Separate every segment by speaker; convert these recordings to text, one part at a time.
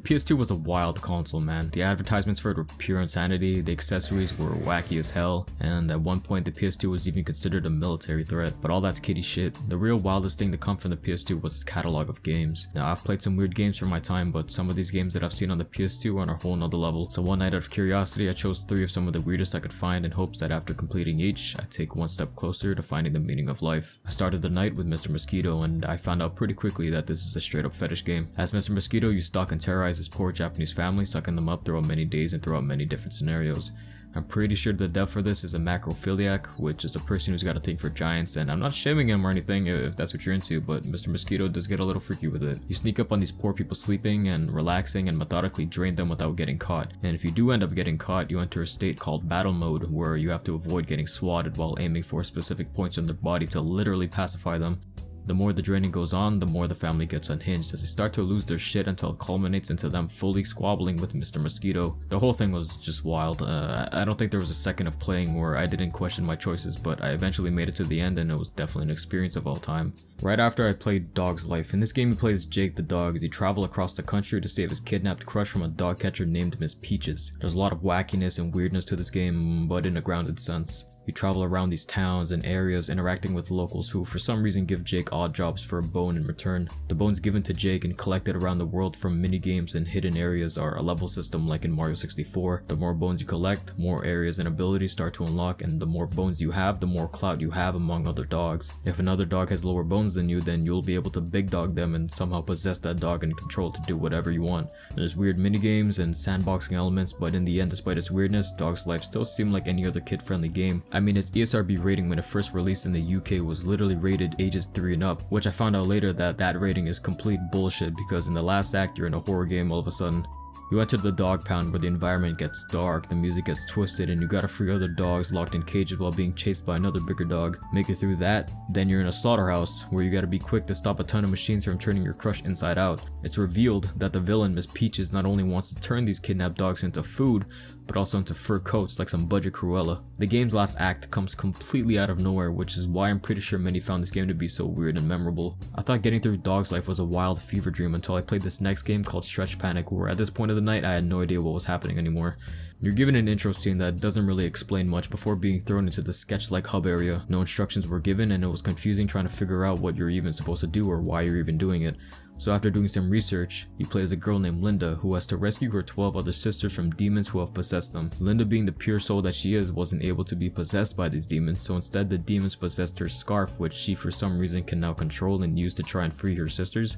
Speaker 1: PS2 was a wild console, man. The advertisements for it were pure insanity, the accessories were wacky as hell, and at one point the PS2 was even considered a military threat. But all that's kiddie shit. The real wildest thing to come from the PS2 was its catalog of games. Now, I've played some weird games for my time, but some of these games that I've seen on the PS2 are on a whole nother level. So one night out of curiosity, I chose 3 of some of the weirdest I could find in hopes that after completing each, I'd take one step closer to finding the meaning of life. I started the night with Mr. Mosquito, and I found out pretty quickly that this is a straight up fetish game. As Mr. Mosquito, you stalk and terrorize his poor Japanese family, sucking them up throughout many days and throughout many different scenarios. I'm pretty sure the dev for this is a macrophiliac, which is a person who's got a thing for giants, and I'm not shaming him or anything if that's what you're into, but Mr. Mosquito does get a little freaky with it. You sneak up on these poor people sleeping and relaxing and methodically drain them without getting caught. And if you do end up getting caught, you enter a state called battle mode, where you have to avoid getting swatted while aiming for specific points on their body to literally pacify them. The more the draining goes on, the more the family gets unhinged as they start to lose their shit until it culminates into them fully squabbling with Mr. Mosquito. The whole thing was just wild. I don't think there was a second of playing where I didn't question my choices, but I eventually made it to the end and it was definitely an experience of all time. Right after I played Dog's Life. In this game he plays Jake the dog as he travels across the country to save his kidnapped crush from a dog catcher named Miss Peaches. There's a lot of wackiness and weirdness to this game, but in a grounded sense. You travel around these towns and areas interacting with locals who for some reason give Jake odd jobs for a bone in return. The bones given to Jake and collected around the world from mini games and hidden areas are a level system like in Mario 64. The more bones you collect, more areas and abilities start to unlock, and the more bones you have, the more clout you have among other dogs. If another dog has lower bones than you, then you'll be able to big dog them and somehow possess that dog and control to do whatever you want. There's weird mini games and sandboxing elements, but in the end, despite its weirdness, Dog's Life still seemed like any other kid-friendly game. I mean, its ESRB rating when it first released in the UK was literally rated ages 3 and up, which I found out later that rating is complete bullshit because in the last act you're in a horror game all of a sudden. You enter the dog pound where the environment gets dark, the music gets twisted, and you gotta free other dogs locked in cages while being chased by another bigger dog. Make it through that, then you're in a slaughterhouse where you gotta be quick to stop a ton of machines from turning your crush inside out. It's revealed that the villain, Miss Peaches, not only wants to turn these kidnapped dogs into food, but also into fur coats like some budget Cruella. The game's last act comes completely out of nowhere, which is why I'm pretty sure many found this game to be so weird and memorable. I thought getting through Dog's Life was a wild fever dream until I played this next game called Stretch Panic, where at this point of the night I had no idea what was happening anymore. You're given an intro scene that doesn't really explain much before being thrown into the sketch-like hub area. No instructions were given and it was confusing trying to figure out what you're even supposed to do or why you're even doing it. So after doing some research, you play as a girl named Linda who has to rescue her 12 other sisters from demons who have possessed them. Linda, being the pure soul that she is, wasn't able to be possessed by these demons, so instead the demons possessed her scarf, which she for some reason can now control and use to try and free her sisters.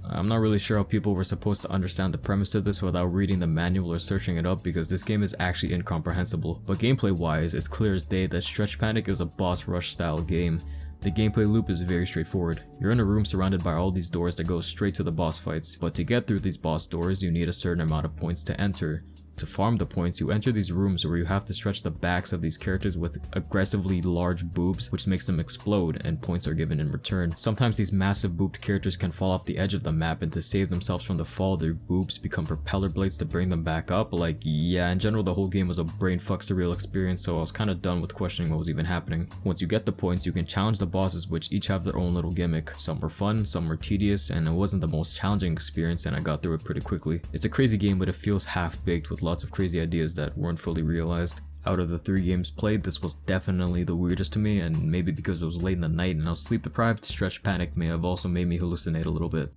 Speaker 1: I'm not really sure how people were supposed to understand the premise of this without reading the manual or searching it up because this game is actually incomprehensible. But gameplay wise, it's clear as day that Stretch Panic is a boss rush style game. The gameplay loop is very straightforward. You're in a room surrounded by all these doors that go straight to the boss fights, but to get through these boss doors you need a certain amount of points to enter. To farm the points, you enter these rooms where you have to stretch the backs of these characters with aggressively large boobs, which makes them explode, and points are given in return. Sometimes these massive boobed characters can fall off the edge of the map, and to save themselves from the fall, their boobs become propeller blades to bring them back up. Like, yeah, in general the whole game was a brainfuck surreal experience, so I was kinda done with questioning what was even happening. Once you get the points, you can challenge the bosses, which each have their own little gimmick. Some were fun, some were tedious, and it wasn't the most challenging experience, and I got through it pretty quickly. It's a crazy game, but it feels half-baked with lots of crazy ideas that weren't fully realized. Out of the 3 games played, this was definitely the weirdest to me, and maybe because it was late in the night and I was sleep deprived, Stretch Panic may have also made me hallucinate a little bit.